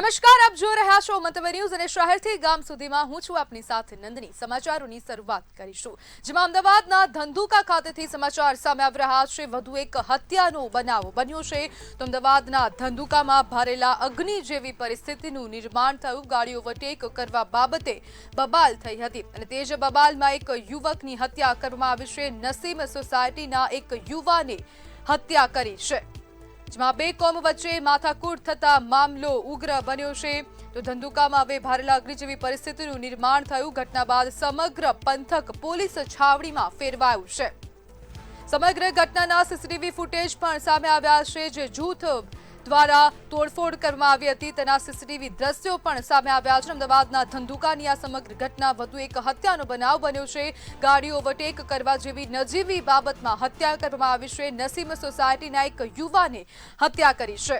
નમસ્કાર, આપ જોઈ રહ્યા છો મંતવ્ય ન્યૂઝ અને શહેરથી ગામ સુધીમાં હું છું આપની સાથે નંદની। સમાચારોની શરૂઆત કરીશું, જેમાં અમદાવાદના ધંધુકા ખાતેથી સમાચાર સામે આવી રહ્યા છે। વધુ એક હત્યાનો બનાવ બન્યો છે તો અમદાવાદના ધંધુકામાં ભરેલા અગ્નિ જેવી પરિસ્થિતિનું નિર્માણ થયું। ગાડી ઓવરટેક કરવા બાબતે બબાલ થઈ હતી અને તે જ બબાલમાં એક યુવકની હત્યા કરવામાં આવી છે। નસીમ સોસાયટીના એક યુવાને હત્યા કરી છે, જેમાં બે કોમ વચ્ચે માથાકૂટ થતા મામલો ઉગ્ર બન્યો છે તો ધંધુકામાં હવે ભરેલા અગ્નિ જેવી પરિસ્થિતિનું નિર્માણ થયું। ઘટના બાદ સમગ્ર પંથક પોલીસ છાવણીમાં ફેરવાયું છે। સમગ્ર ઘટનાના સીસીટીવી ફૂટેજ પણ સામે આવ્યા છે, જે જૂથ દ્વારા તોડફોડ કરવામાં આવી હતી તેના સીસીટીવી દ્રશ્યો પણ સામે આવ્યા છે। અમદાવાદના ધંધુકાની આ સમગ્ર ઘટના વધુ એક હત્યાનો બનાવ બન્યો છે। ગાડી ઓવરટેક કરવા જેવી નજીવી બાબતમાં હત્યા કરવામાં આવી છે। નસીમ સોસાયટીના એક યુવાને હત્યા કરી છે,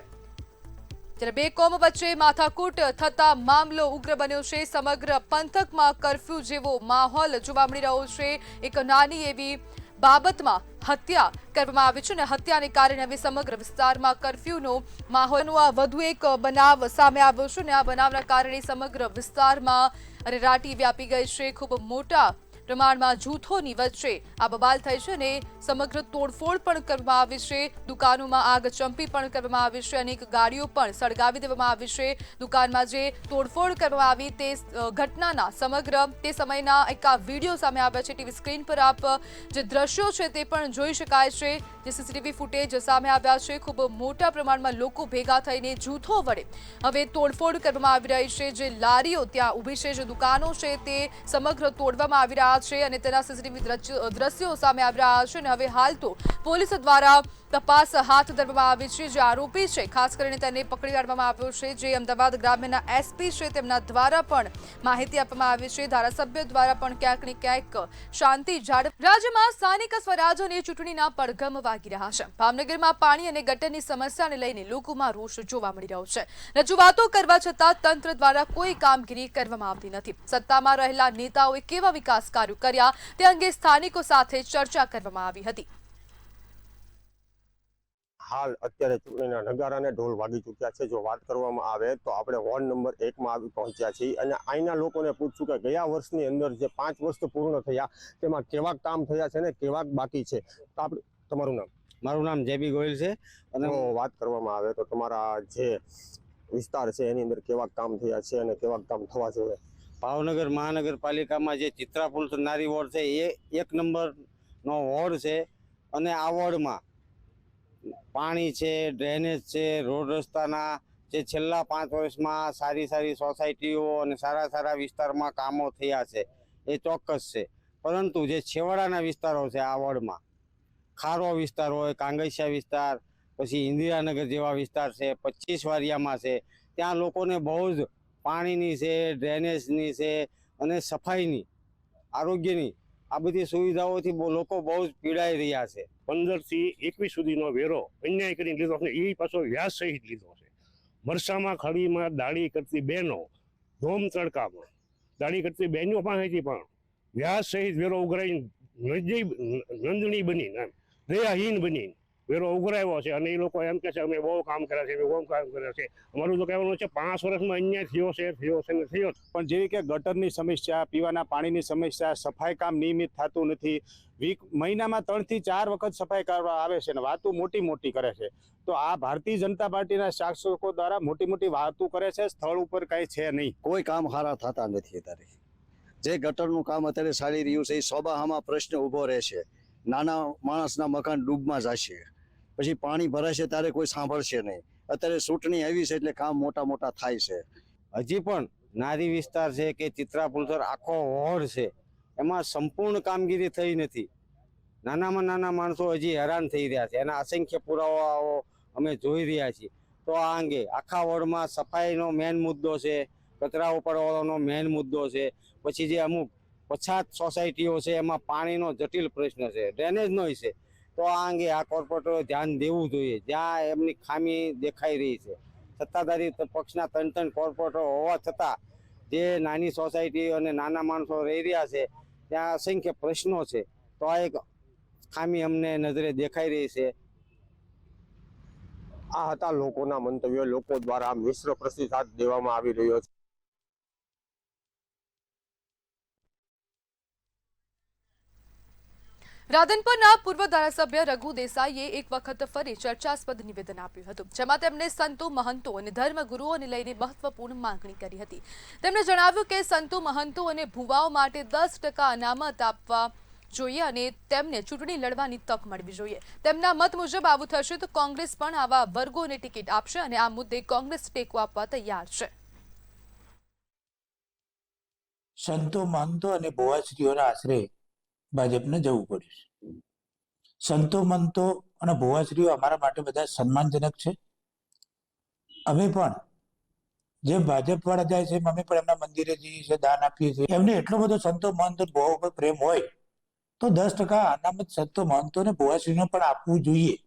જ્યારે બે કોમ વચ્ચે માથાકૂટ થતા મામલો ઉગ્ર બન્યો છે। સમગ્ર પંથકમાં કર્ફ્યુ જેવો માહોલ જોવા મળી રહ્યો છે। એક નાની એવી બાબતમાં હત્યા કરવામાં આવી છે અને હત્યાને કારણે હવે સમગ્ર વિસ્તારમાં કર્ફ્યુનો માહોલનો આ વધુ એક બનાવ સામે આવ્યો છે અને આ બનાવના કારણે સમગ્ર વિસ્તારમાં અરેરાટી વ્યાપી ગઈ છે। ખૂબ મોટા પ્રમાણમાં જૂથોની વચ્ચે આ બબાલ થઈ છે અને સમગ્ર તોડફોડ પણ કરવામાં આવી છે। દુકાનોમાં આગ ચંપી પણ કરવામાં આવી છે, અનેક ગાડીઓ પણ સળગાવી દેવામાં આવી છે। દુકાનમાં જે તોડફોડ કરવામાં આવી તે ઘટનાના સમગ્ર તે સમયના એક આ વિડીયો સામે આવ્યા છે। ટીવી સ્ક્રીન પર આપ જે દ્રશ્યો છે તે પણ જોઈ શકાય છે, જે સીસીટીવી ફૂટેજ સામે આવ્યા છે। ખૂબ મોટા પ્રમાણમાં લોકો ભેગા થઈને જૂથો વડે હવે તોડફોડ કરવામાં આવી રહી છે। જે લારીઓ ત્યાં ઊભી છે, જે દુકાનો છે તે સમગ્ર તોડવામાં આવી રહ્યા છે અને તેના સીસીટીવી દ્રશ્યો સામે આવી રહ્યા છે અને હવે હાલ તો પોલીસ દ્વારા તપાસ હાથ ધરવામાં આવી છે। જે આરોપી છે ખાસ કરીને તેને પકડી પાડવામાં આવ્યો છે, જે અમદાવાદ ગ્રામ્યના એસપી છે તેમના દ્વારા પણ માહિતી આપવામાં આવી છે। ધારાસભ્ય દ્વારા પણ ક્યાંક ને ક્યાંક શાંતિ જાળવ। રાજ્યમાં સ્થાનિક સ્વરાજ્યની ચૂંટણીના પડઘમ વાગી રહ્યા છે। ભાવનગરમાં પાણી અને ગટરની સમસ્યાને લઈને લોકોમાં રોષ જોવા મળી રહ્યો છે। રજૂઆતો કરવા છતાં તંત્ર દ્વારા કોઈ કામગીરી કરવામાં આવતી નથી। સત્તામાં રહેલા નેતાઓએ કેવા વિકાસ કાર્યો કર્યા તે અંગે સ્થાનિકો સાથે ચર્ચા કરવામાં આવી હતી। હાલ અત્યારે ચૂંટણીના નગારાને ઢોલ વાગી ચૂક્યા છે। જો વાત કરવામાં આવે તો આપણે વોર્ડ નંબર 1 માં આવી પહોંચ્યા છીએ અને અહીંના લોકોને પૂછશું કે ગયા વર્ષની અંદર જે 5 વર્ષ પૂર્ણ થયા તેમાં કેવા કામ થયા છે ને કેવા બાકી છે। તો આપણે તમારું નામ? મારું નામ જેબી ગોયલ છે અને વાત કરવામાં આવે તો તમારા જે વિસ્તાર છે એની અંદર કેવા કામ થયા છે અને કેવા કામ થવા જોઈએ? ભાવનગર મહાનગરપાલિકામાં જે ચિત્રાપુર નારી વોર્ડ છે એ 1 નંબરનો વોર્ડ છે અને આ વોર્ડમાં પાણી છે, ડ્રેનેજ છે, રોડ રસ્તાના જે છેલ્લા 5 વર્ષમાં સારી સોસાયટીઓ અને સારા વિસ્તારમાં કામો થયા છે એ ચોક્કસ છે। પરંતુ જે છેવાડાના વિસ્તારો છે આ વોર્ડમાં, ખારો વિસ્તાર હોય, કાંગસિયા વિસ્તાર, પછી ઇન્દિરાનગર જેવા વિસ્તાર છે, 25 વારિયામાં છે, ત્યાં લોકોને બહુ જ પાણીની છે, ડ્રેનેજની છે અને સફાઈની, આરોગ્યની આ બધી સુવિધાઓથી લોકો બહુ જ પીડાઈ રહ્યા છે। 15 થી 21 સુધીનો વેરો અન્યાય કરીને લીધો છે, એ પાછો વ્યાજ સહિત લીધો છે। વરસામાં ખડીમાં દાડી કરતી બહેનો, ધોમ તડકામાં દાડી કરતી બહેનો પાસેથી પણ વ્યાજ સહિત વેરો ઉઘરાઈને નંદની બનીને દયાહીન બનીને વેરો ઉઘરાવ્યો છે અને એ લોકો એમ કે છે અમે બહુ કામ કર્યા છે, બહુ કામ કર્યા છે। અમારું તો કહેવાનું છે 5 વર્ષમાં અન્યાય થયો છે ને થયો। પણ જેવી કે ગટરની સમસ્યા, પીવાના પાણીની સમસ્યા, સફાઈ કામ નિયમિત થતું નથી। મહિનામાં 3 થી 4 વખત સફાઈ કરવા આવે છે અને વાતો મોટી કરે છે। તો આ ભારતીય જનતા પાર્ટીના શાસકો દ્વારા મોટી વાતો કરે છે, સ્થળ ઉપર કઈ છે નહીં। કોઈ કામ સારા થતા નથી। અત્યારે જે ગટરનું કામ અત્યારે ચાલી રહ્યું છે એ સોબાહામાં પ્રશ્ન ઊભો રહેશે। નાના માણસના મકાન ડૂબમાં જશે, પછી પાણી ભરાશે ત્યારે કોઈ સાંભળશે નહીં। અત્યારે ચૂંટણી આવી છે એટલે કામ મોટા થાય છે। હજી પણ નારી વિસ્તાર છે કે ચિત્રાપુર આખો વોર્ડ છે એમાં સંપૂર્ણ કામગીરી થઈ નથી। નાનામાં નાના માણસો હજી હેરાન થઈ રહ્યા છે, એના અસંખ્ય પુરાવાઓ અમે જોઈ રહ્યા છીએ। તો આ અંગે આખા વોર્ડમાં સફાઈનો મેઇન મુદ્દો છે, કચરા ઉપાડવાનો મેઇન મુદ્દો છે, પછી જે અમુક પછાત સોસાયટીઓ છે એમાં પાણીનો જટિલ પ્રશ્ન છે, ડ્રેનેજનો છે। તો આ અંગે આ કોર્પોરેટરોએ ધ્યાન દેવું જોઈએ, જ્યાં એમની ખામી દેખાઈ રહી છે। સત્તાધારી પક્ષના 3 કોર્પોરેટરો હોવા છતાં જે નાની સોસાયટી અને નાના માણસો રહી રહ્યા છે ત્યાં અસંખ્ય પ્રશ્નો છે। તો આ એક ખામી અમને નજરે દેખાઈ રહી છે। આ હતા લોકોના મંતવ્યો. લોકો દ્વારા મિશ્ર પ્રતિસાદ દેવામાં આવી રહ્યો છે. રાધનપુરના પૂર્વ ધારાસભ્ય રઘુ દેસાઈએ એક વખત ફરી ચર્ચાસ્પદ નિવેદન આપ્યું હતું, જેમાં તેમણે સંતો મહંતો અને ધર્મગુરુઓને લઈને મહત્વપૂર્ણ માંગણી કરી હતી. તેમણે જણાવ્યું કે સંતો મહંતો અને ભુવાઓ માટે 10% અનામત આપવા જોઈએ અને તેમને ચૂંટણી લડવાની તક મળવી જોઈએ. તેમના મત મુજબ આવું થશે તો કોંગ્રેસ પણ આવા વર્ગોને ટિકિટ આપશે અને આ મુદ્દે કોંગ્રેસ ટેકો આપવા તૈયાર છે. સંતો મહંતો અને ભુવાશ્રીઓના આશરે ભાજપને જવું પડ્યું છે. સંતો મહંતો અને ભુવાશ્રીઓ અમારા માટે બધા સન્માનજનક છે. અમે પણ જે ભાજપ વાળા જાય છે અમે પણ એમના મંદિરે જઈએ છીએ, દાન આપીએ છીએ. એમને એટલો બધો સંતો મહંતો ભુવા ઉપર પ્રેમ હોય તો 10% અનામત સંતો મહંતો અને ભુવાશ્રીને પણ આપવું જોઈએ.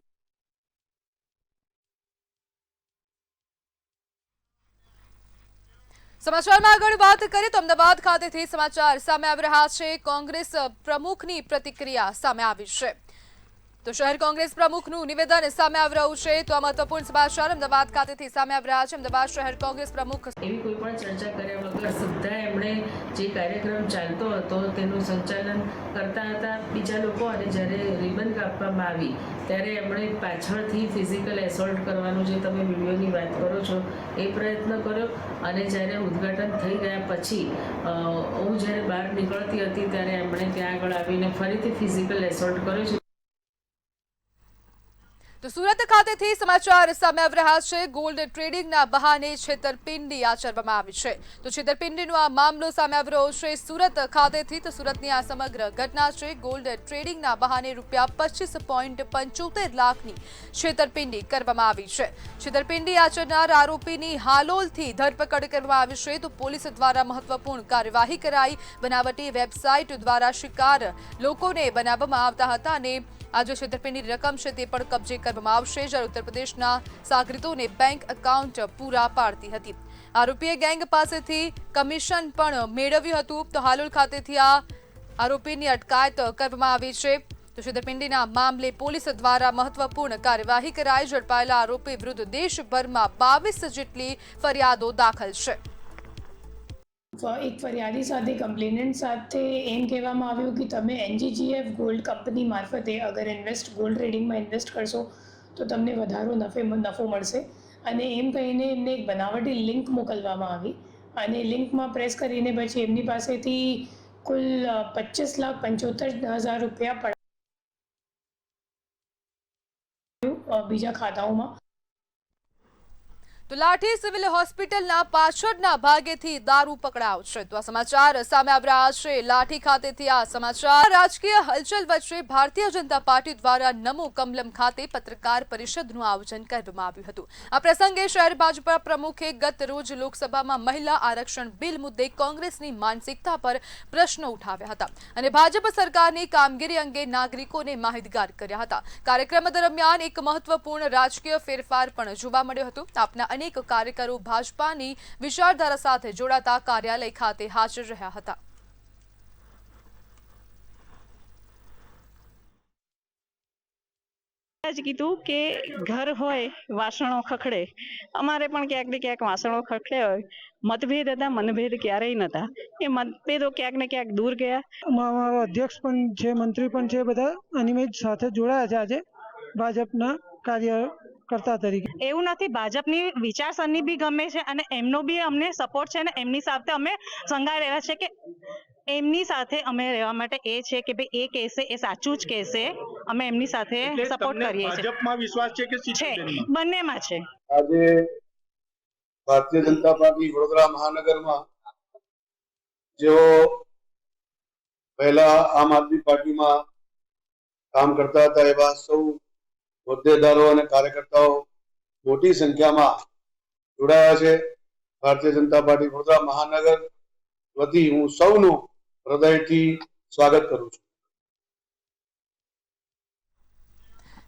સમાચારમાં આગળ વાત કરીએ તો અમદાવાદ ખાતેથી સમાચાર સામે આવી રહ્યા છે. કોંગ્રેસ પ્રમુખની પ્રતિક્રિયા સામે આવી છે. તો શહેર કોંગ્રેસ પ્રમુખનું નિવેદન સામે આવી રહ્યું છે. તો આ મહત્વપૂર્ણ સમાચાર અમદાવાદ ખાતેથી સામે આવી રહ્યા છે. અમદાવાદ શહેર કોંગ્રેસ પ્રમુખ એવી કોઈ પણ ચર્ચા કર્યા વગર સીધા એમણે જે કાર્યક્રમ ચાલતો હતો તેનું સંચાલન કરતા હતા બીજા લોકો, અને જ્યારે રિબન કાપવામાં આવી ત્યારે એમણે પાછળથી ફિઝિકલ એસોલ્ટ કરવાનું જે તમે વિડીયોની વાત કરો છો એ પ્રયત્ન કર્યો. અને જ્યારે ઉદ્ઘાટન થઈ ગયા પછી હું જ્યારે બહાર નીકળતી હતી ત્યારે એમણે ત્યાં આગળ આવીને ફરીથી ફિઝિકલ એસોલ્ટ કર્યો છે. તો સુરત ખાતેથી સમાચાર સામે આવી રહ્યા છે. ગોલ્ડ ટ્રેડિંગના બહાને છેતરપિંડી આચરવામાં આવી છે. તો છેતરપિંડીનો આ મામલો સામે આવી રહ્યો છે સુરત ખાતેથી. તો સુરતની આ સમગ્ર ઘટના છે. ગોલ્ડ ટ્રેડિંગના બહાને ₹25.75 લાખની છેતરપિંડી કરવામાં આવી છે. છેતરપિંડી આચરનાર આરોપીની હાલોલથી ધરપકડ કરવામાં આવી છે. તો પોલીસ દ્વારા મહત્વપૂર્ણ કાર્યવાહી કરાઈ. બનાવટી વેબસાઇટ દ્વારા શિકાર લોકોને બનાવવામાં આવતા હતા અને આ જે છેતરપિંડીની રકમ છે તે પણ કબજે કરવામાં આવશે. જ્યારે ઉત્તર પ્રદેશના સાગરીતોને બેંક એકાઉન્ટ પૂરા પાડતી હતી. આરોપીએ ગેંગ પાસેથી કમિશન પણ મેળવ્યું હતું. તો હાલોલ ખાતેથી આ આરોપીની અટકાયત કરવામાં આવી છે. તો છેતરપિંડીના મામલે પોલીસ દ્વારા મહત્વપૂર્ણ કાર્યવાહી કરાઈ. ઝડપાયેલા આરોપી વિરુદ્ધ દેશભરમાં 22 જેટલી ફરિયાદો દાખલ છે. એક ફરિયાદી સાથે કમ્પ્લેનન્ટ સાથે એમ કહેવામાં આવ્યું કે તમે NGGF ગોલ્ડ કંપની મારફતે અગર ગોલ્ડ ટ્રેડિંગમાં ઇન્વેસ્ટ કરશો તો તમને વધારો નફો મળશે, અને એમ કહીને એમને એક બનાવટી લિંક મોકલવામાં આવી. અને લિંકમાં પ્રેસ કરીને પછી એમની પાસેથી કુલ 25,75,000 રૂપિયા પડાયું બીજા ખાતાઓમાં. તો લાઠી સિવિલ હોસ્પિટલના પાછળના ભાગેથી દારૂ પકડાયો છે. તો આ સમાચાર સામે આવી રહ્યા છે લાઠી ખાતેથી. આ સમાચાર રાજકીય હલચલ વચ્ચે ભારતીય જનતા પાર્ટી દ્વારા નમો કમલમ ખાતે પત્રકાર પરિષદનું આયોજન કરવામાં આવ્યું હતું. આ પ્રસંગે શહેર ભાજપા પ્રમુખે ગત રોજ લોકસભામાં મહિલા આરક્ષણ બિલ મુદ્દે કોંગ્રેસની માનસિકતા પર પ્રશ્નો ઉઠાવ્યા હતા અને ભાજપ સરકારની કામગીરી અંગે નાગરિકોને માહિતગાર કર્યા હતા. કાર્યક્રમ દરમિયાન એક મહત્વપૂર્ણ રાજકીય ફેરફાર પણ જોવા મળ્યો હતો. આપના અનેક કાર્યકરો ભાજપાની વિચારધારા સાથે જોડાતા કાર્યાલય ખાતે હાજર રહ્યા હતા. કીધું કે ઘર હોય વાસણો ખખડે, અમારે પણ ક્યાંક ને ક્યાંક વાસણો ખખડે હોય. મતભેદ હતા, મનભેદ ક્યારેય નતા. એ મતભેદો ક્યાંક ને ક્યાંક દૂર ગયા. અમારો અધ્યક્ષ પણ છે, મંત્રી પણ છે, બધા અનિમેજ સાથે જોડાયા છે આજે ભાજપના કાર્યકર્તા તરીકે. એવું નથી, ભાજપની વિચારસરણી બી ગમે છે અને એમનો બી અમને સપોર્ટ છે અને એમની સાથે અમે સંગાઈ રહ્યા છે કે એમની સાથે અમે રહેવા માટે એ છે કે ભાઈ એ કહેશે એ સાચું જ કહેશે. અમે એમની સાથે સપોર્ટ કરીએ છીએ. ભાજપમાં વિશ્વાસ છે કે છે, બંનેમાં છે. આજે ભારતીય જનતા પાર્ટી વડોદરા મહાનગરમાં જેઓ પહેલા આમ આદમી પાર્ટીમાં કામ કરતા હતા એવા સૌ હોદ્દેદારો અને કાર્યકર્તાઓ મોટી સંખ્યામાં જોડાયા છે. ભારતીય જનતા પાર્ટી વડોદરા મહાનગર વતી હું સૌનું હૃદયથી સ્વાગત કરું છું.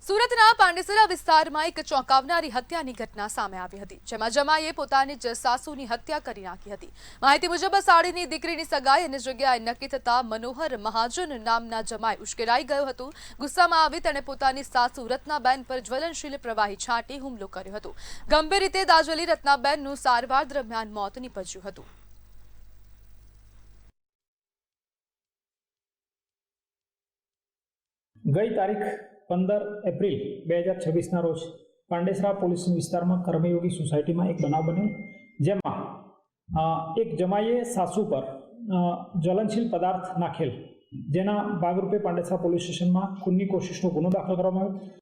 સુરતના પાંડેસરા વિસ્તારમાં એક ચોંકાવનારી હત્યાની ઘટના સામે આવી હતી, જેમાં જમાઈએ પોતાની જ સાસુની હત્યા કરી નાખી હતી. માહિતી મુજબ સાડીની દીકરીની સગાઈ અને જગ્યાએ નક્કી થતા મનોહર મહાજન નામના જમાઈ ઉશ્કેરાઈ ગયો હતો. ગુસ્સામાં આવી તેણે પોતાની સાસુ રત્નાબેન પર જ્વલનશીલ પ્રવાહી છાંટી હુમલો કર્યો હતો. ગંભીર રીતે દાઝેલી રત્નાબેનનું સારવાર દરમિયાન મોત નીપજ્યું હતું. ગઈ તારીખ 15 એપ્રિલ 2026ના રોજ પાંડેસરા પોલીસ વિસ્તારમાં કર્મયોગી સોસાયટીમાં એક બનાવ બન્યો, જેમાં એક જમાઈએ સાસુ પર જ્વલનશીલ પદાર્થ નાખેલ, જેના ભાગરૂપે પાંડેસરા પોલીસ સ્ટેશનમાં ખૂનની કોશિશનો ગુનો દાખલ કરવામાં આવ્યો.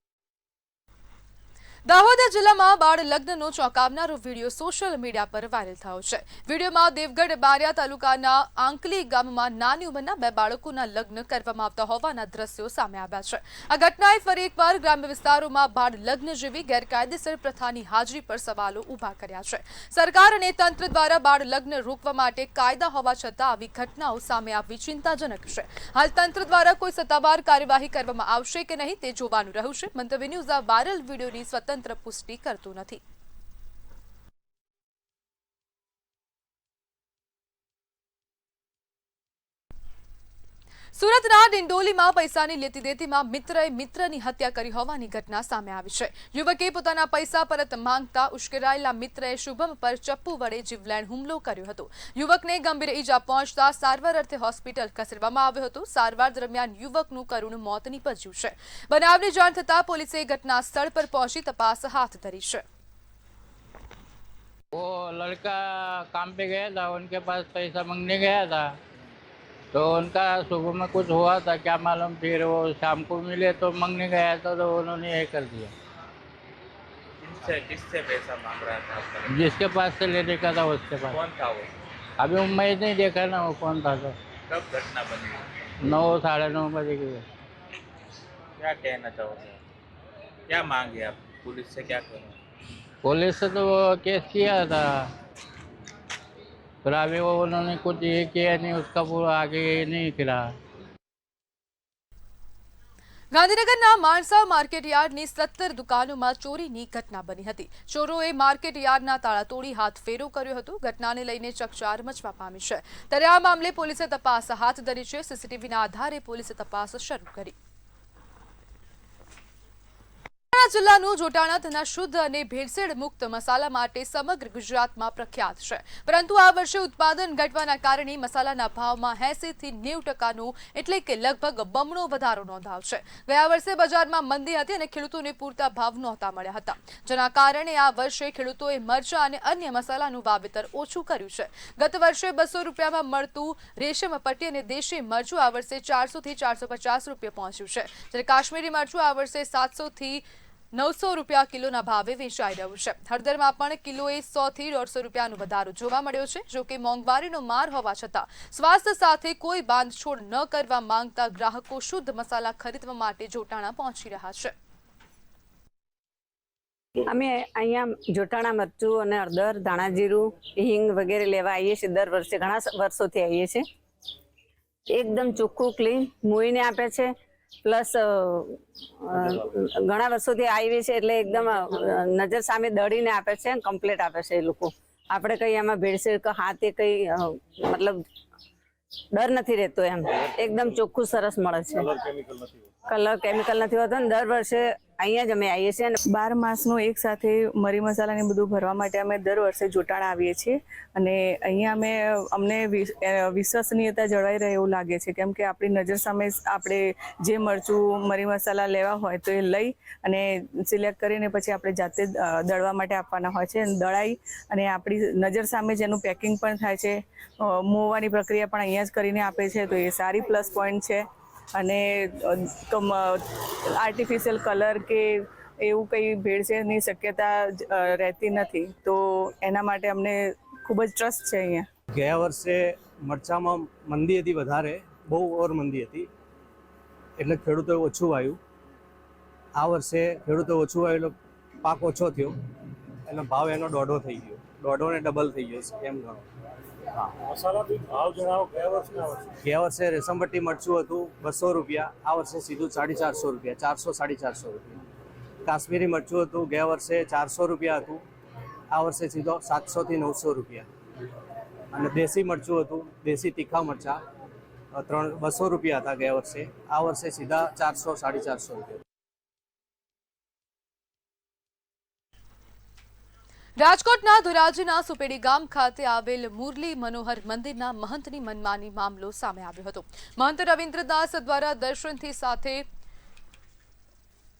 દાહોદ જિલ્લામાં બાળ લગ્નનો ચોંકાવનારો વિડીયો સોશિયલ મીડિયા પર વાયરલ થયો છે. વિડીયોમાં દેવગઢ બારિયા તાલુકાના આંકલી ગામમાં નાની ઉંમરના બે બાળકોના લગ્ન કરવામાં આવતા હોવાના દ્રશ્યો સામે આવ્યા છે. આ ઘટનાએ ફરી એકવાર ગ્રામ્ય વિસ્તારોમાં બાળ લગ્ન જેવી ગેરકાયદેસર પ્રથાની હાજરી પર સવાલો ઊભા કર્યા છે. સરકાર અને તંત્ર દ્વારા બાળ લગ્ન રોકવા માટે કાયદા હોવા છતાં આવી ઘટનાઓ સામે આવવી ચિંતાજનક છે. હાલ તંત્ર દ્વારા કોઈ સત્તાવાર કાર્યવાહી કરવામાં આવશે કે નહીં તે જોવાનું રહ્યું છે. મંતવ્ય ન્યૂઝ આ વાયરલ વિડીયોની સ્વતંત્ર પુષ્ટિ કરતું નથી. સુરતના ડિંડોલીમાં પૈસાની લેતી દેતીમાં મિત્રએ મિત્રની હત્યા કરી હોવાની ઘટના સામે આવી છે. યુવકે પોતાના પૈસા પરત માંગતા ઉશ્કેરાયેલા મિત્રએ શુભમ પર ચપ્પુ વડે જીવલેણ હુમલો કર્યો હતો. યુવકને ગંભીર ઈજા પહોંચતા સારવાર અર્થે હોસ્પિટલ ખસેડવામાં આવ્યો હતો. સારવાર દરમિયાન યુવકનું કરુણ મોત નીપજ્યું છે. બનાવની જાણ થતાં પોલીસે ઘટના સ્થળ પર પહોંચી તપાસ હાથ ધરી છે. वो लड़का काम पे गया था, उनके पास पैसा मांगने गया था, तो उनका सुबह में कुछ हुआ था क्या मालूम, फिर वो शाम को मिले तो मांगने गया था तो उन्होंने ये कर दिया. किससे पैसा मांग रहा था आपका? जिसके पास से लेने का था उसके पास. कौन था वो? अभी मैं नहीं देखा ना वो कौन था. तो कब घटना बनी? 9 साढ़े 9 बजे की. क्या कहना चाहोगे? क्या मांगे आप पुलिस से? क्या करो? पुलिस से तो वो केस किया था, फिर अभी वो उन्होंने कुछ ये किया नहीं, उसका पूरा आगे नहीं किया. ગાંધીનગરના માણસા માર્કેટ યાર્ડની 17 દુકાનોમાં ચોરીની ઘટના બની હતી. ચોરોએ માર્કેટ યાર્ડના તાળા તોડી હાથ ફેરો કર્યો હતો. ઘટનાને લઈને ચકચાર મચવા પામી છે. ત્યારે આ મામલે પોલીસે તપાસ હાથ ધરી છે. સીસીટીવીના આધારે પોલીસે તપાસ શરૂ કરી. જિલ્લાનું જોટાણા તેના શુદ્ધ અને ભેળસેળ મુક્ત મસાલા માટે સમગ્ર ગુજરાતમાં પ્રખ્યાત છે, પરંતુ આ વર્ષે ઉત્પાદન ઘટવાના કારણે મસાલાના ભાવમાં 80 થી 90% એટલે કે લગભગ બમણો વધારો નોંધાયો છે. ગયા વર્ષે બજારમાં મંદી હતી અને ખેડૂતોને પૂરતા ભાવ નહોતા મળ્યા હતા, જેના કારણે આ વર્ષે ખેડૂતોએ મરચા અને અન્ય મસાલાનું વાવેતર ઓછું કર્યું છે. ગત વર્ષે 200 રૂપિયામાં મળતું રેશમ પટ્ટી અને દેશી મરચું આ વર્ષે 400 થી 450 રૂપિયા પહોંચ્યું છે, જ્યારે કાશ્મીરી મરચું આ વર્ષે 700 થી 900 રૂપિયા કિલોના ભાવે વેચાઈ રહ્યું છે. હળદરમાં પણ કિલોએ 100 થી 150 રૂપિયાનો વધારો જોવા મળ્યો છે. જો કે મોંઘવારીનો માર હોવા છતાં સ્વાસ્થ્ય સાથે કોઈ બાંધછોડ ન કરવા માંગતા ગ્રાહકો શુદ્ધ મસાલા ખરીદવા માટે જોટાણા પહોંચી રહ્યા છે. અમે અહીંયા જોટાણા મરચું અને હળદર, ધાણા જીરું, હિંગ વગેરે લેવા આવીએ છીએ. દર વર્ષે ઘણા વર્ષોથી આવીએ છીએ. એકદમ ચોખ્ખું ક્લીન મોઈને આપે છે, પ્લસ ઘણા વર્ષોથી આવી છે એટલે એકદમ નજર સામે દળીને આપે છે, કમ્પ્લીટ આપે છે એ લોકો. આપણે કઈ એમાં ભેળસેળ કે હાથે કઈ મતલબ ડર નથી રહેતો, એમ એકદમ ચોખ્ખું સરસ મળે છે. કલર કેમિકલ નથી હોતો ને દર વર્ષે અહીંયા જ અમે આવીએ છીએ. 12 માસનું એક સાથે મરી મસાલા ને બધું ભરવા માટે અમે દર વર્ષે જોટાણા આવીએ છીએ અને અહીંયા અમને વિશ્વસનીયતા જળવાઈ રહે એવું લાગે છે, કેમ કે આપણી નજર સામે આપણે જે મરચું મરી મસાલા લેવા હોય તો એ લઈ અને સિલેક્ટ કરીને પછી આપણે જાતે દળવા માટે આપવાના હોય છે. દળાઈ અને આપણી નજર સામે જ એનું પેકિંગ પણ થાય છે. મોવાની પ્રક્રિયા પણ અહીંયા જ કરીને આપે છે, તો એ સારી પ્લસ પોઈન્ટ છે. અને આર્ટિફિશિયલ કલર કે એવું કંઈ ભેળસેળની શક્યતા રહેતી નથી, તો એના માટે અમને ખૂબ જ ટ્રસ્ટ છે અહીંયા. ગયા વર્ષે મરચામાં મંદી હતી, વધારે બહુ ઓવર મંદી હતી, એટલે ખેડૂતોએ ઓછું વાવ્યું. આ વર્ષે ખેડૂતોએ ઓછું વાવ્યું એટલે પાક ઓછો થયો, એનો ભાવ એનો દોઢો થઈ ગયો, દોઢો ને ડબલ થઈ ગયો છે એમ ગણો. ગયા વર્ષે રેશમપટ્ટી મરચું હતું 200 રૂપિયા, આ વર્ષે સીધું 450 રૂપિયા, 400 450 રૂપિયા. કાશ્મીરી મરચું હતું ગયા વર્ષે 400 રૂપિયા હતું, આ વર્ષે સીધો 700 થી 900 રૂપિયા. અને દેશી મરચું હતું, દેશી તીખા મરચાં 200 રૂપિયા હતા ગયા વર્ષે, આ વર્ષે સીધા 400 450 રૂપિયા. રાજકોટના ધોરાજીના સુપેડી ગામ ખાતે આવેલ મુરલી મનોહર મંદિરના મહંતની મનમાની મામલો સામે આવ્યો હતો. મહંત રવિન્દ્રદાસ દ્વારા દર્શનથી સાથે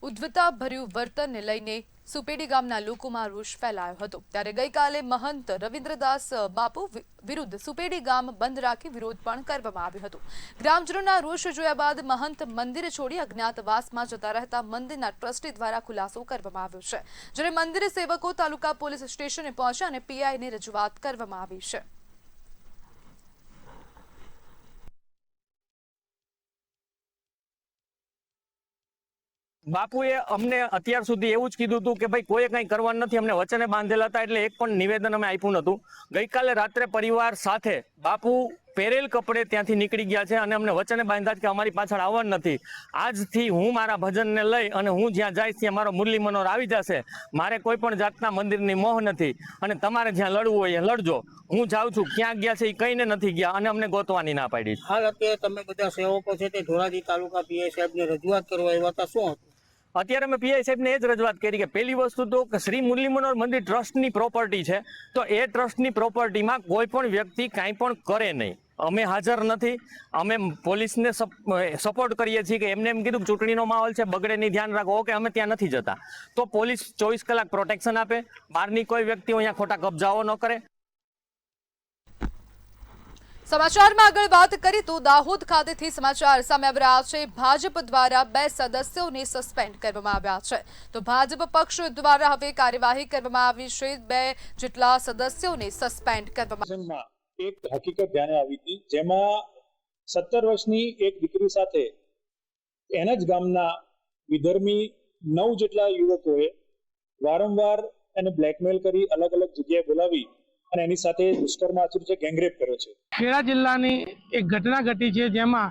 ઉદ્ધતતા ભર્યું વર્તનને લઈને સુપેડી ગામના લોકોમાં રોષ ફેલાયો હતો. ત્યારે ગઈકાલે મહંત રવિન્દ્રદાસ બાપુ વિરુદ્ધ સુપેડી ગામ બંધ રાખી વિરોધ પણ કરવામાં આવ્યો હતો. ગ્રામજનોના રોષ જોયા બાદ મહંત મંદિર છોડી અજ્ઞાતવાસમાં જતા રહેતા મંદિરના ટ્રસ્ટી દ્વારા ખુલાસો કરવામાં આવ્યો છે. જ્યારે મંદિર સેવકો તાલુકા પોલીસ સ્ટેશને પહોંચ્યા અને પીઆઈને રજૂઆત કરવામાં આવી છે. બાપુએ અમને અત્યાર સુધી એવું જ કીધું હતું કે ભાઈ કોઈએ કંઈ કરવાનું નથી, અમને વચને બાંધેલા હતા, એટલે એક પણ નિવેદન અમે આપ્યું નહોતું. ગઈકાલે રાત્રે પરિવાર સાથે બાપુ પહેરેલ કપડે ત્યાંથી નીકળી ગયા છે અને અમને વચને બાંધ્યા કે અમારી પાછળ આવવાનું નથી. આજથી હું મારા ભજનને લઈ અને હું જ્યાં જઈશ ત્યાં મારો મુરલી મનોહર આવી જશે. મારે કોઈ પણ જાતના મંદિરની મોહ નથી અને તમારે જ્યાં લડવું હોય એ લડજો. હું જાઉં છું, ક્યાં ગયા છે એ કઈને નથી ગયા અને અમને ગોતવાની ના પાડી. હાલ અત્યારે તમે બધા સેવકો છે તે ધોરાજી તાલુકા પીઆઈ સાહેબને રજૂઆત કરવા આવ્યા હતા, શું હતું? અત્યારે અમે પીઆઈ સાહેબને એ જ રજૂઆત કરી કે પહેલી વસ્તુ તો કે શ્રી મુરલી મનોહર મંદિર ટ્રસ્ટની પ્રોપર્ટી છે, તો એ ટ્રસ્ટની પ્રોપર્ટીમાં કોઈ પણ વ્યક્તિ કાંઈ પણ કરે નહીં. અમે હાજર નથી, અમે પોલીસને સપોર્ટ કરીએ છીએ કે એમને એમ કીધું કે ચૂંટણીનો માહોલ છે, બગડે નહીં, ધ્યાન રાખો. ઓકે, અમે ત્યાં નથી જતા. તો પોલીસ 24 કલાક પ્રોટેક્શન આપે, બહારની કોઈ વ્યક્તિ અહીંયા ખોટા કબજાઓ ન કરે. સમાચારમાં આગળ વાત કરી તો દાહોદ ખાતેથી સમાચાર સામે આવી રહ્યા છે. ભાજપ દ્વારા 2 સદસ્યોને સસ્પેન્ડ કરવામાં આવ્યા છે. તો ભાજપ પક્ષ દ્વારા હવે કાર્યવાહી કરવામાં આવી છે. 2 જેટલા સદસ્યોને સસ્પેન્ડ કરવામાં. એક હકીકત ધ્યાને આવી હતી, જેમાં 17 વર્ષની એક દીકરી સાથે એના જ ગામના વિધર્મી 9 જેટલા યુવકોએ વારંવાર એને બ્લેકમેલ કરી અલગ અલગ જગ્યાએ બોલાવી અને એની સાથે દુષ્કર્મ આચર્યું છે, ગેંગરેપ કર્યો છે. ખેડા જિલ્લાની એક ઘટના ઘટી છે, જેમાં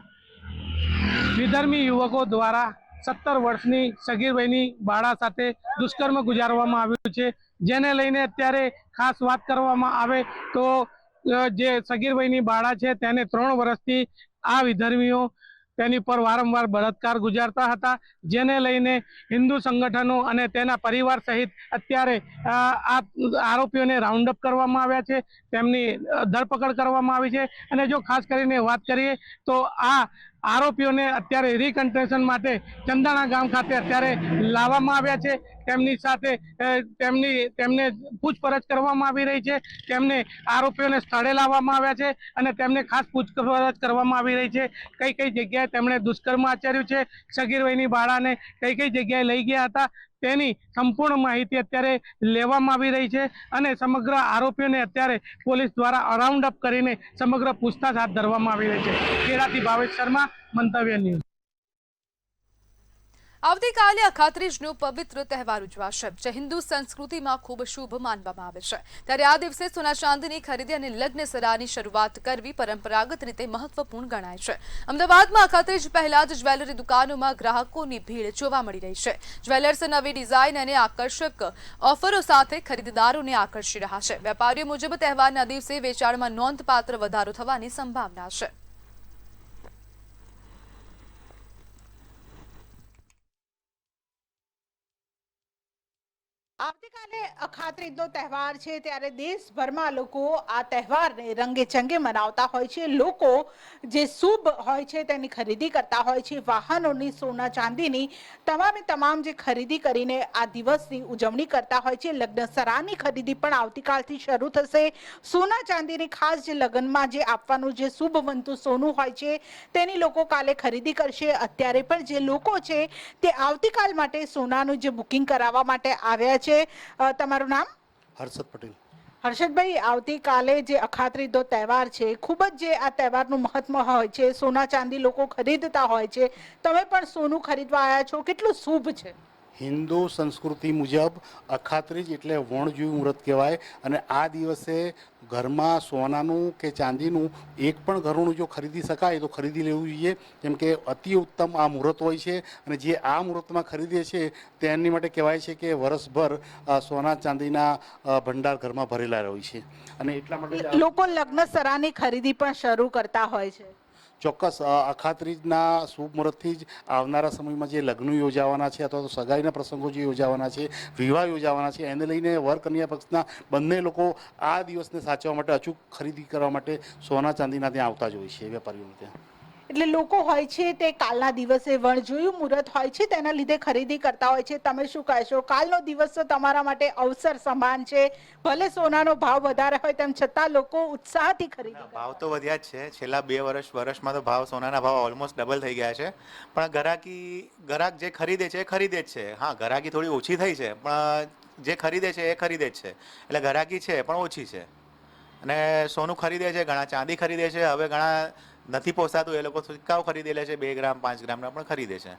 વિધર્મી યુવકો દ્વારા 17 વર્ષની સગીરભાઈની બાળા સાથે દુષ્કર્મ ગુજારવામાં આવ્યું છે. જેને લઈને અત્યારે ખાસ વાત કરવામાં આવે તો જે સગીરભાઈની બાળા છે તેને 3 વર્ષથી આ વિધર્મીઓ તેની પર વારંવાર બળાત્કાર ગુજારતા હતા, જેને લઈને હિન્દુ સંગઠનો અને તેના પરિવાર સહિત અત્યારે આ આરોપીઓને રાઉન્ડ અપ કરવામાં આવ્યા છે, તેમની ધરપકડ કરવામાં આવી છે. અને જો ખાસ કરીને વાત કરીએ તો આ આરોપીઓને અત્યારે રિકન્સ્ટ્રક્શન માટે ચંદાણા ગામ ખાતે અત્યારે લાવવામાં આવ્યા છે. તેમની સાથે તેમને પૂછપરછ કરવામાં આવી રહી છે. તેમને આરોપીઓને સ્થળે લાવવામાં આવ્યા છે અને તેમને ખાસ પૂછપરછ કરવામાં આવી રહી છે. કઈ કઈ જગ્યાએ તેમણે દુષ્કર્મ આચર્યું છે, સગીરવયની બાળાને કઈ કઈ જગ્યાએ લઈ ગયા હતા, તેની સંપૂર્ણ માહિતી અત્યારે લેવામાં આવી રહી છે. અને સમગ્ર આરોપીઓને અત્યારે પોલીસ દ્વારા રાઉન્ડ અપ કરીને સમગ્ર પૂછતાછ હાથ ધરવામાં આવી રહી છે. ખેડાથી ભાવેશ શર્મા, મંતવ્ય ન્યૂઝ. આવતીકાલે અખાત્રીજનો પવિત્ર તહેવાર ઉજવાશે, જે હિન્દુ સંસ્કૃતિમાં ખૂબ શુભ માનવામાં આવે છે. ત્યારે આ દિવસે સોના ચાંદીની ખરીદી અને લગ્ન સરાની શરૂઆત કરવી પરંપરાગત રીતે મહત્વપૂર્ણ ગણાય છે. અમદાવાદમાં અખાત્રીજ પહેલા જ જ્વેલરી દુકાનોમાં ગ્રાહકોની ભીડ જોવા મળી રહી છે. જ્વેલર્સ નવી ડિઝાઇન અને આકર્ષક ઓફરો સાથે ખરીદદારોને આકર્ષી રહ્યા છે. વેપારીઓ મુજબ તહેવારના દિવસે વેચાણમાં નોંધપાત્ર વધારો થવાની સંભાવના છે. આવતીકાલે અખાત્રીજનો તહેવાર છે, ત્યારે દેશભરમાં લોકો આ તહેવારને રંગે ચંગે મનાવતા હોય છે. લોકો જે શુભ હોય છે તેની ખરીદી કરતા હોય છે. વાહનોની, સોના ચાંદીની તમામ જે ખરીદી કરીને આ દિવસની ઉજવણી કરતા હોય છે. લગ્ન સરાની ખરીદી પણ આવતીકાલથી શરૂ થશે. સોના ચાંદીની ખાસ જે લગ્નમાં જે આપવાનું જે શુભ બનતું સોનું હોય છે તેની લોકો કાલે ખરીદી કરશે. અત્યારે પણ જે લોકો છે તે આવતીકાલ માટે સોનાનું જે બુકિંગ કરાવવા માટે આવ્યા છે. તમારું નામ? હર્ષદ પટેલ. હર્ષદભાઈ, આવતીકાલે જે અખાત્રીજનો તહેવાર છે, ખૂબ જ જે આ તહેવારનું મહત્વ હોય છે, સોના ચાંદી લોકો ખરીદતા હોય છે, તમે પણ સોનું ખરીદવા આવ્યા છો, કેટલું શુભ છે? હિન્દુ સંસ્કૃતિ મુજબ અખાત્રીજ એટલે વણજોયું મુહૂર્ત કહેવાય અને આ દિવસે ઘરમાં સોનાનું કે ચાંદીનું એક પણ ઘરેણું જો ખરીદી શકાય તો ખરીદી લેવું જોઈએ, કેમ કે અતિ ઉત્તમ આ મુહૂર્ત હોય છે અને જે આ મુહૂર્તમાં ખરીદે છે તેની માટે કહેવાય છે કે વર્ષભર સોના ચાંદીના ભંડાર ઘરમાં ભરેલા હોય છે અને એટલા માટે લોકો લગ્ન સરાની ખરીદી પણ શરૂ કરતા હોય છે. ચોક્કસ અખાત્રીજના શુભ મુહૂર્તથી જ આવનારા સમયમાં જે લગ્નો યોજાવાના છે અથવા તો સગાઈના પ્રસંગો જે યોજાવાના છે, વિવાહ યોજાવાના છે, એને લઈને વર કન્યા પક્ષના બંને લોકો આ દિવસને સાચવવા માટે અચૂક ખરીદી કરવા માટે સોના ચાંદીના ત્યાં આવતા જ હોય છે વેપારીઓને ત્યાં. એટલે લોકો હોય છે તે કાલના દિવસે વણજોયું મુહૂર્ત હોય છે તેના લીધે ખરીદી કરતા હોય છે. તમે શું કહેશો? કાલનો દિવસ તો તમારા માટે અવસર સમાન છે, ભલે સોનાનો ભાવ વધારે હોય તેમ છતાં લોકો ઉત્સાહથી ખરીદી. ભાવ તો વધ્યા જ છે. છેલ્લા 2 વર્ષમાં તો ભાવ સોનાના ભાવ ઓલમોસ્ટ ડબલ થઈ ગયા છે, પણ ગ્રાહક જે ખરીદે છે એ ખરીદે જ છે. હા, ગ્રાહકી થોડી ઓછી થઈ છે, પણ જે ખરીદે છે એ ખરીદે જ છે. એટલે ગ્રાહકી છે પણ ઓછી છે અને સોનું ખરીદે છે, ઘણા ચાંદી ખરીદે છે, હવે ઘણા નથી પોસાતું એ લોકો સિક્કાઓ ખરીદી લે છે, 2 ગ્રામ 5 ગ્રામના પણ ખરીદે છે.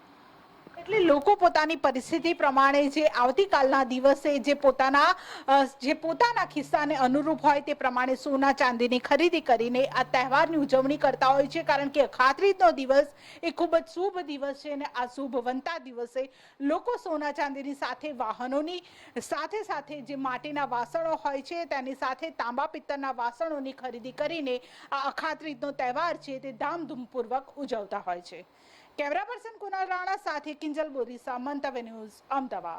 એટલે લોકો પોતાની પરિસ્થિતિ પ્રમાણે જે આવતીકાલના દિવસે જે પોતાના ખિસ્સાને અનુરૂપ હોય તે પ્રમાણે સોના ચાંદીની ખરીદી કરીને આ તહેવારની ઉજવણી કરતા હોય છે. કારણ કે અખાત્રીજનો દિવસ એ ખૂબ જ શુભ દિવસ છે અને આ શુભ બનતા દિવસે લોકો સોના ચાંદીની સાથે વાહનોની સાથે જે માટીના વાસણો હોય છે તેની સાથે તાંબા પિત્તળના વાસણોની ખરીદી કરીને આ અખાત્રીજનો તહેવાર છે તે ધામધૂમપૂર્વક ઉજવતા હોય છે. કેમેરા પર્સન કુનાલ રાણા સાથે કિંજલ બોરીસા, મંતવ્ય ન્યૂઝ, અમદાવાદ.